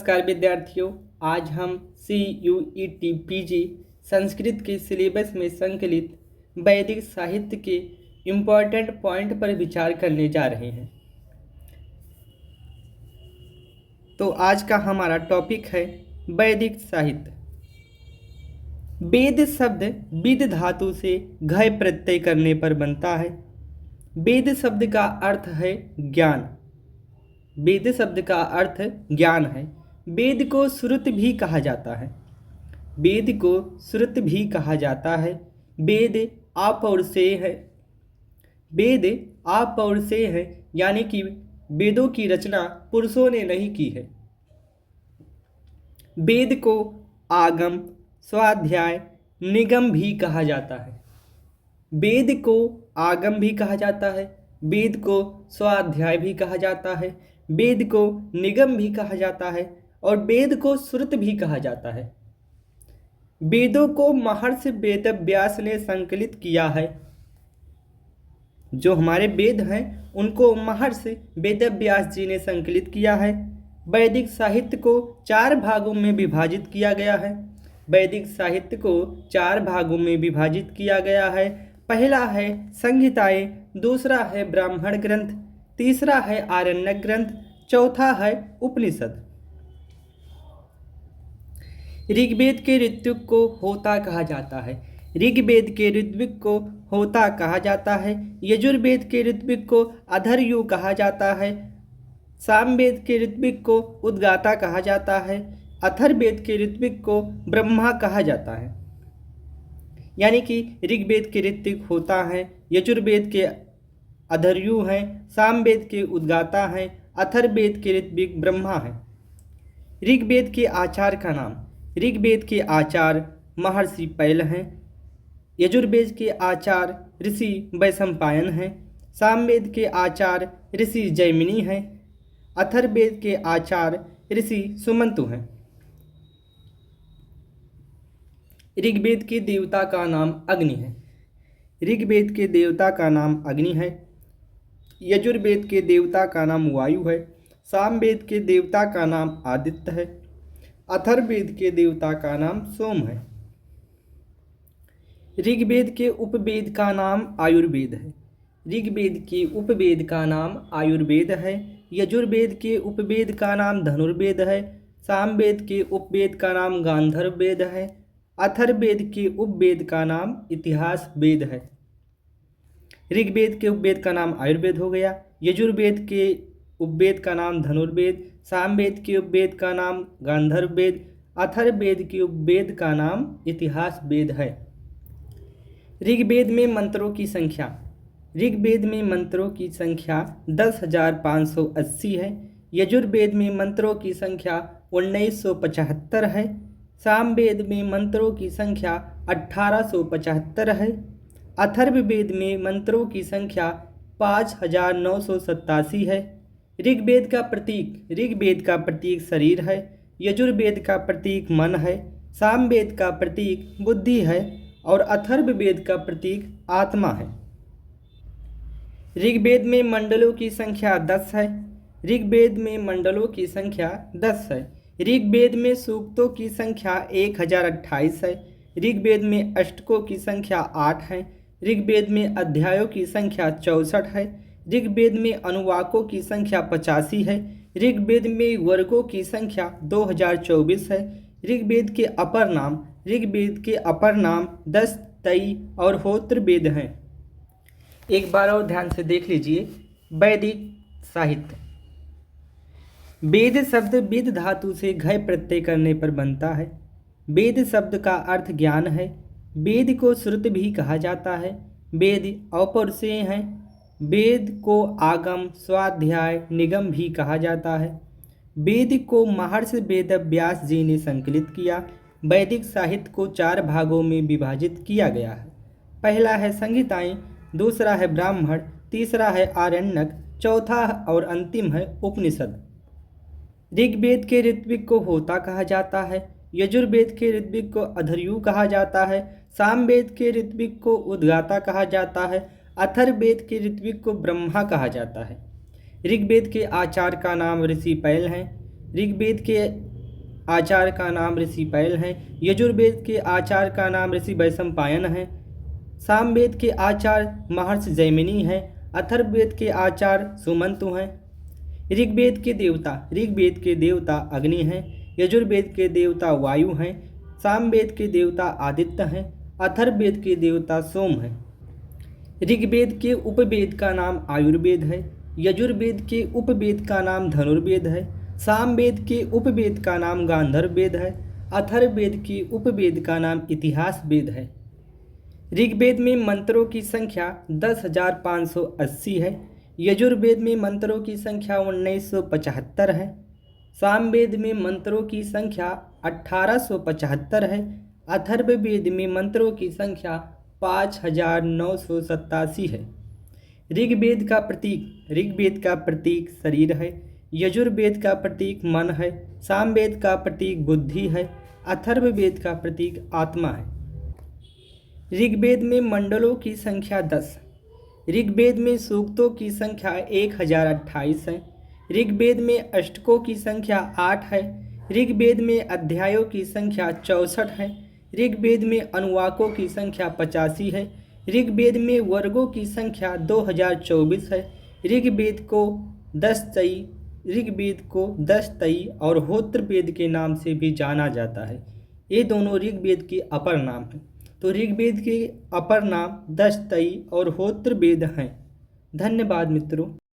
नमस्कार विद्यार्थियों, आज हम CUET PG संस्कृत के सिलेबस में संकलित वैदिक साहित्य के इम्पोर्टेंट पॉइंट पर विचार करने जा रहे हैं। तो आज का हमारा टॉपिक है वैदिक साहित्य। वेद शब्द विद धातु से घय प्रत्यय करने पर बनता है। वेद शब्द का अर्थ है ज्ञान। वेद शब्द का अर्थ ज्ञान है। वेद को श्रुत भी कहा जाता है। वेद को श्रुत भी कहा जाता है। वेद अपौरुषेय है। वेद अपौरुषेय है, यानी कि वेदों की रचना पुरुषों ने नहीं की है। वेद को आगम, स्वाध्याय, निगम भी कहा जाता है। वेद को आगम भी कहा जाता है, वेद को स्वाध्याय भी कहा जाता है, वेद को निगम भी कहा जाता है और वेद को श्रुत भी कहा जाता है। वेदों को महर्षि वेदव्यास ने संकलित किया है। जो हमारे वेद हैं उनको महर्षि वेदव्यास जी ने संकलित किया है। वैदिक साहित्य को 4 भागों में विभाजित किया गया है। वैदिक साहित्य को 4 भागों में विभाजित किया गया है। पहला है संहिताएं, दूसरा है ब्राह्मण ग्रंथ, तीसरा है आरण्यक ग्रंथ, चौथा है उपनिषद। ऋग्वेद के ऋत्विक को होता कहा जाता है। ऋग्वेद के ऋत्विक को होता कहा जाता है। यजुर्वेद के ऋत्विक को अधर्यु कहा जाता है। सामवेद के ऋत्विक को उद्गाता कहा जाता है। अथर्ववेद के ऋत्विक को ब्रह्मा कहा जाता है। यानी कि ऋग्वेद के ऋत्विक होता है, यजुर्वेद के अधर्यु हैं, सामवेद के उद्गाता हैं, अथर्ववेद के ऋत्विक ब्रह्मा हैं। ऋग्वेद के आचार्य का नाम, ऋग्वेद के आचार्य महर्षि पैल हैं। यजुर्वेद के आचार्य ऋषि वैशंपायन हैं। सामवेद के आचार्य ऋषि जैमिनी हैं। अथर्ववेद के आचार्य ऋषि सुमंतु हैं। ऋग्वेद के देवता का नाम अग्नि है। ऋग्वेद के देवता का नाम अग्नि है। यजुर्वेद के देवता का नाम वायु है। सामवेद के देवता का नाम आदित्य है। अथर्ववेद के देवता का नाम सोम है। ऋग्वेद के उपवेद का नाम आयुर्वेद है। ऋग्वेद के उपवेद का नाम आयुर्वेद है। यजुर्वेद के उपवेद का नाम धनुर्वेद है। सामवेद के उपवेद का नाम गांधर्व वेद है। अथर्ववेद के उपवेद का नाम इतिहास वेद है। ऋग्वेद के उपवेद का नाम आयुर्वेद हो गया। यजुर्वेद के उपवेद का नाम धनुर्वेद, सामवेद के उपवेद का नाम गांधर्व वेद, अथर्ववेद के उपवेद का नाम इतिहास वेद है। ऋग्वेद में मंत्रों की संख्या, ऋग्वेद में मंत्रों की संख्या 10,580 है। यजुर्वेद में मंत्रों की संख्या 1975 है। सामवेद में मंत्रों की संख्या 1875 है। अथर्ववेद में मंत्रों की संख्या 5,987 है। ऋग्वेद का प्रतीक शरीर है। यजुर्वेद का प्रतीक मन है। सामवेद का प्रतीक बुद्धि है और अथर्ववेद का प्रतीक आत्मा है। ऋग्वेद में मंडलों की संख्या 10 है। ऋग्वेद में मंडलों की संख्या 10 है। ऋग्वेद में सूक्तों की संख्या 1028 है। ऋग्वेद में अष्टकों की संख्या 8 है। ऋग्वेद में अध्यायों की संख्या 64 है। ऋग्वेद में अनुवाकों की संख्या 85 है। ऋग्वेद में वर्गों की संख्या 2024 है। ऋग्वेद के अपर नाम 10 तई और होत्र वेद हैं। एक बार और ध्यान से देख लीजिए। वैदिक साहित्य। वेद शब्द विद धातु से घय प्रत्यय करने पर बनता है। वेद शब्द का अर्थ ज्ञान है। वेद को श्रुत भी कहा जाता है। वेद अपौरुषेय हैं। वेद को आगम, स्वाध्याय, निगम भी कहा जाता है। वेद को महर्षि वेदव्यास जी ने संकलित किया। वैदिक साहित्य को 4 भागों में विभाजित किया गया है। पहला है संहिताएं, दूसरा है ब्राह्मण, तीसरा है आरण्यक, चौथा और अंतिम है उपनिषद। ऋग्वेद के ऋत्विक को होता कहा जाता है। यजुर्वेद के ऋत्विक को अधर्यु कहा जाता है। सामवेद के ऋत्विक को उद्गाता कहा जाता है। अथर्ववेद के ऋत्विक को ब्रह्मा कहा जाता है। ऋग्वेद के आचार्य का नाम ऋषि पैल हैं। ऋग्वेद के आचार्य का नाम ऋषि पैल है। यजुर्वेद के आचार्य का नाम ऋषि वैशंपायन है। सामवेद के आचार्य महर्षि जैमिनी हैं। अथर्ववेद के आचार्य सुमंतु हैं। ऋग्वेद के देवता अग्नि हैं। यजुर्वेद के देवता वायु हैं। सामवेद के देवता आदित्य हैं। अथर्ववेद के देवता सोम हैं। ऋग्वेद के उपवेद का नाम आयुर्वेद है। यजुर्वेद के उपवेद का नाम धनुर्वेद है। सामवेद के उपवेद का नाम गांधर्व वेद है। अथर्ववेद के उपवेद का नाम इतिहास वेद है। ऋग्वेद में मंत्रों की संख्या 10,580 है। यजुर्वेद में मंत्रों की संख्या 1975 है। सामवेद में मंत्रों की संख्या 1875 है। अथर्ववेद में मंत्रों की संख्या 5,987 है। ऋग्वेद का प्रतीक शरीर है। यजुर्वेद का प्रतीक मन है। सामवेद का प्रतीक बुद्धि है। अथर्ववेद का प्रतीक आत्मा है। ऋग्वेद में मंडलों की संख्या 10। ऋग्वेद में सूक्तों की संख्या 1028 है। ऋग्वेद में अष्टकों की संख्या 8 है। ऋग्वेद में अध्यायों की संख्या 64 है। ऋग्वेद में अनुवाकों की संख्या 85 है। ऋग्वेद में वर्गों की संख्या 2024 है। ऋग्वेद को 10 तई और होत्र वेद के नाम से भी जाना जाता है। ये दोनों ऋग्वेद के अपर नाम हैं। तो ऋग्वेद के अपर नाम 10 तई और होत्र वेद हैं। धन्यवाद मित्रों।